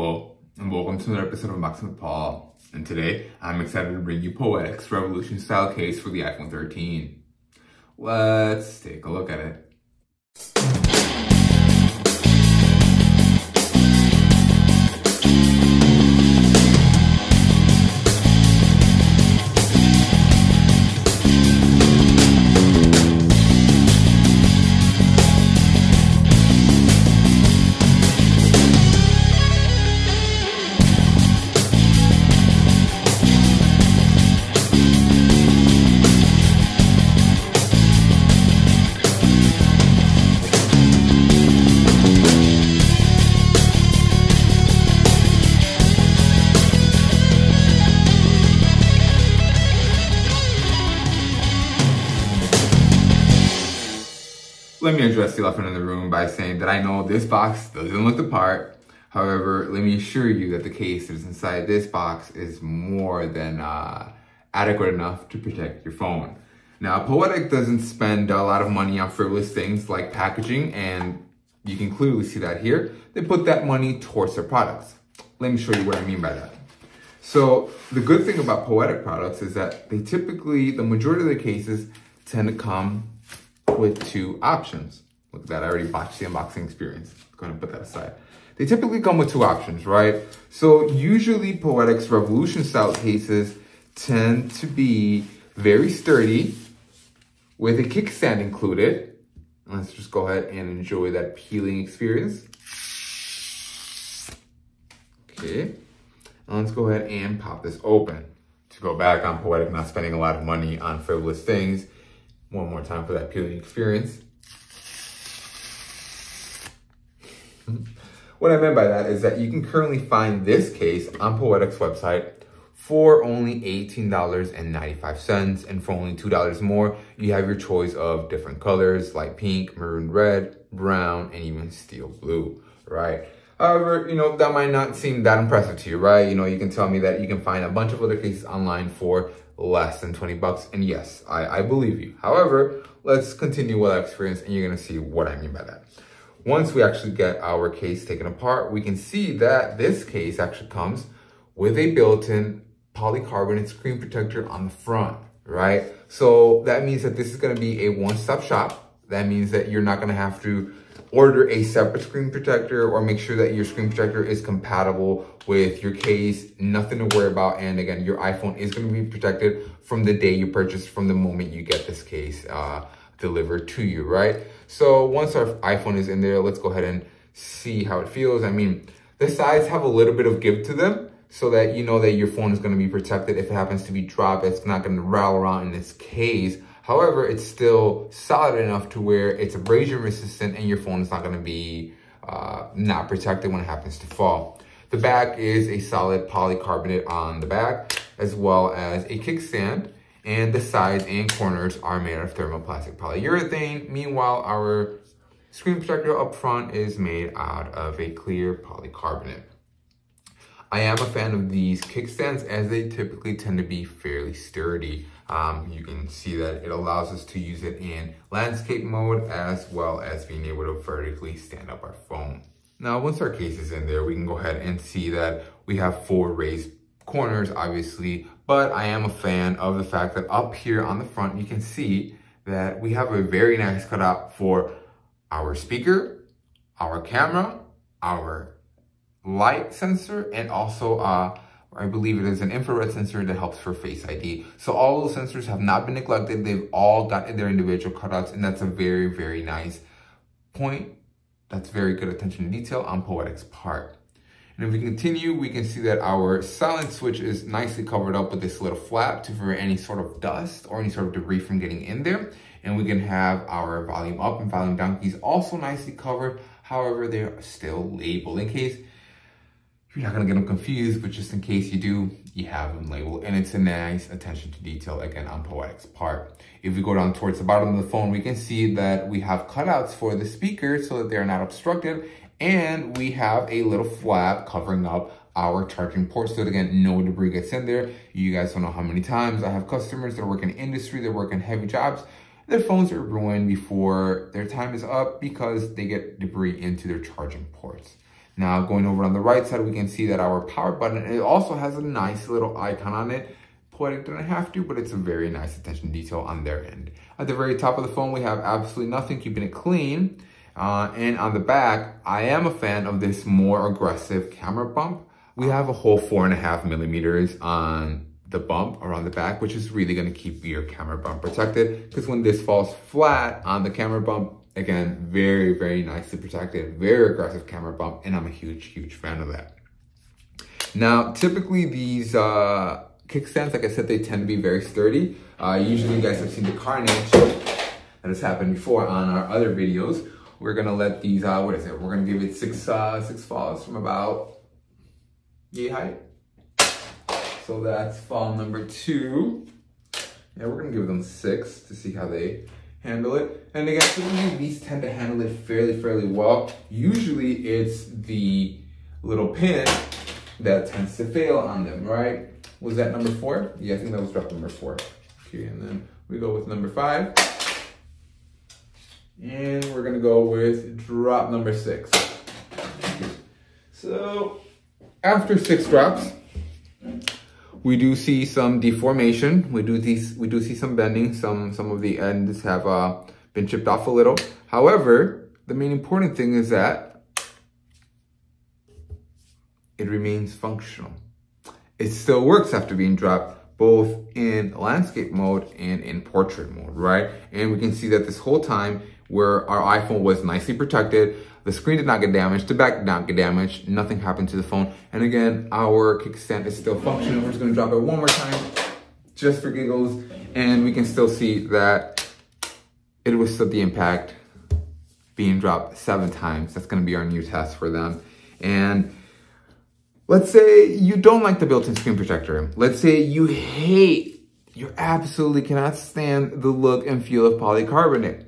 people, and welcome to another episode of Unboxing with Paul. And today, I'm excited to bring you Poetic's Revolution style case for the iPhone 13. Let's take a look at it. Let me address the elephant in the room by saying that I know this box doesn't look the part. However, let me assure you that the case that is inside this box is more than adequate enough to protect your phone. Now, Poetic doesn't spend a lot of money on frivolous things like packaging, and you can clearly see that here. They put that money towards their products. Let me show you what I mean by that. So the good thing about Poetic products is that they typically, the majority of the cases, tend to come with two options. Look at that, I already botched the unboxing experience. Go ahead and put that aside. They typically come with two options, right? So usually Poetic's Revolution style cases tend to be very sturdy with a kickstand included. Let's just go ahead and enjoy that peeling experience. Okay, and let's go ahead and pop this open. To go back on Poetic not spending a lot of money on frivolous things, one more time for that peeling experience. What I meant by that is that you can currently find this case on Poetic's website for only $18.95, and for only $2 more, you have your choice of different colors like pink, maroon red, brown, and even steel blue, right? However, that might not seem that impressive to you, right? You can tell me that you can find a bunch of other cases online for less than 20 bucks. And yes, I believe you. However, let's continue with our experience and you're gonna see what I mean by that. Once we actually get our case taken apart, we can see that this case actually comes with a built-in polycarbonate screen protector on the front, right? So that means that this is gonna be a one-stop shop. That means that you're not gonna have to order a separate screen protector or make sure that your screen protector is compatible with your case. Nothing to worry about. And again, your iPhone is going to be protected from the day you purchase, from the moment you get this case delivered to you, right? So once our iPhone is in there, let's go ahead and see how it feels. I mean, the sides have a little bit of give to them so that you know that your phone is going to be protected. If it happens to be dropped, it's not going to rattle around in this case. However, it's still solid enough to where it's abrasion resistant and your phone is not going to be not protected when it happens to fall. The back is a solid polycarbonate on the back, as well as a kickstand, and the sides and corners are made out of thermoplastic polyurethane. Meanwhile, our screen protector up front is made out of a clear polycarbonate. I am a fan of these kickstands as they typically tend to be fairly sturdy. You can see that it allows us to use it in landscape mode as well as being able to vertically stand up our phone. Now, once our case is in there, we can go ahead and see that we have 4 raised corners, obviously, but I am a fan of the fact that up here on the front, you can see that we have a very nice cutout for our speaker, our camera, our light sensor, and also I believe it is an infrared sensor that helps for Face ID. So all those sensors have not been neglected. They've all got their individual cutouts, and that's a very, very nice point. That's very good attention to detail on Poetic's part. And if we continue, we can see that our silent switch is nicely covered up with this little flap to prevent any sort of dust or any sort of debris from getting in there. And we can have our volume up and volume down keys also nicely covered. However, they're still labeled in case you're not gonna get them confused, but just in case you do, you have them labeled. And it's a nice attention to detail, again, on Poetic's part. If we go down towards the bottom of the phone, we can see that we have cutouts for the speakers so that they're not obstructed. And we have a little flap covering up our charging port so that, again, no debris gets in there. You guys don't know how many times I have customers that work in industry, that work in heavy jobs, their phones are ruined before their time is up because they get debris into their charging ports. Now going over on the right side, we can see that our power button, it also has a nice little icon on it. Poetic didn't have to, but it's a very nice attention to detail on their end. At the very top of the phone, we have absolutely nothing, keeping it clean. And on the back, I am a fan of this more aggressive camera bump. We have a whole 4.5 millimeters on the bump around the back, which is really gonna keep your camera bump protected, because when this falls flat on the camera bump, again, very, very nicely protected, very aggressive camera bump, and I'm a huge, huge fan of that. Now, typically these kickstands, like I said, they tend to be very sturdy. Usually you guys have seen the carnage that has happened before on our other videos. We're gonna let these, what is it? We're gonna give it six falls from about knee height. So that's fall number 2. Yeah, we're gonna give them 6 to see how they handle it. And again, typically these tend to handle it fairly well. Usually it's the little pin that tends to fail on them, right? Was that number 4? Yeah, I think that was drop number 4. Okay, and then we go with number 5. And we're gonna go with drop number 6. So after 6 drops, we do see some deformation. We do see some bending. Some of the ends have been chipped off a little. However, the main important thing is that it remains functional. It still works after being dropped, both in landscape mode and in portrait mode, right? And we can see that this whole time where our iPhone was nicely protected, the screen did not get damaged, the back did not get damaged, nothing happened to the phone. And again, our kickstand is still functioning. We're just gonna drop it one more time, just for giggles. And we can still see that it withstood the impact, being dropped 7 times. That's gonna be our new test for them. And let's say you don't like the built-in screen protector. Let's say you absolutely cannot stand the look and feel of polycarbonate.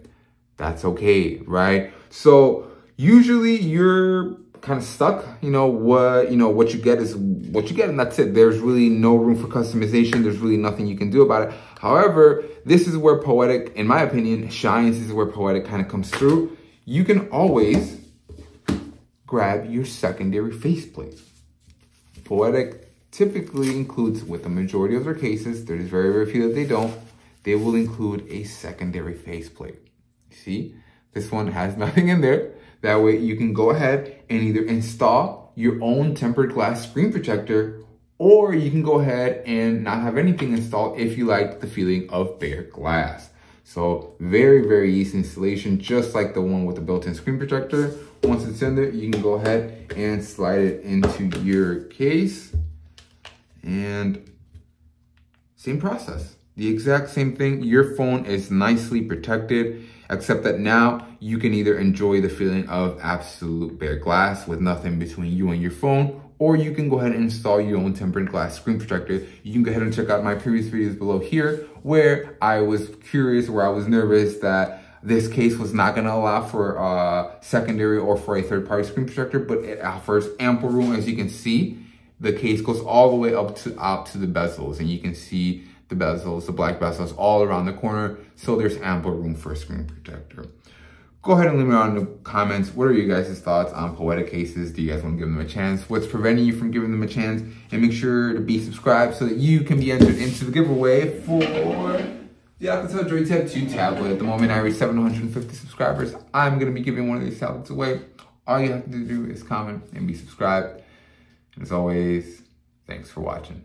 That's okay, right? So usually you're kind of stuck. What you get is what you get, and that's it. There's really no room for customization. There's really nothing you can do about it. However, this is where Poetic, in my opinion, shines. This is where Poetic kind of comes through. You can always grab your secondary faceplate. Poetic typically includes, with the majority of their cases, there's very, very few that they don't, they will include a secondary faceplate. See, this one has nothing in there. That way you can go ahead and either install your own tempered glass screen protector, or you can go ahead and not have anything installed if you like the feeling of bare glass. So very, very easy installation, just like the one with the built-in screen protector. Once it's in there, you can go ahead and slide it into your case. And same process, the exact same thing. Your phone is nicely protected, except that now you can either enjoy the feeling of absolute bare glass with nothing between you and your phone, or you can go ahead and install your own tempered glass screen protector. You can go ahead and check out my previous videos below here, where I was curious, where I was nervous that this case was not gonna allow for a secondary or for a third-party screen protector, but it offers ample room. As you can see, the case goes all the way up to the bezels, and you can see the bezels, the black bezels all around the corner. So there's ample room for a screen protector. Go ahead and leave me on in the comments. What are you guys' thoughts on Poetic cases? Do you guys want to give them a chance? What's preventing you from giving them a chance? And make sure to be subscribed so that you can be entered into the giveaway for the Alcatel Droid Tab 2 tablet. At the moment, I reach 750 subscribers. I'm going to be giving one of these tablets away. All you have to do is comment and be subscribed. And as always, thanks for watching.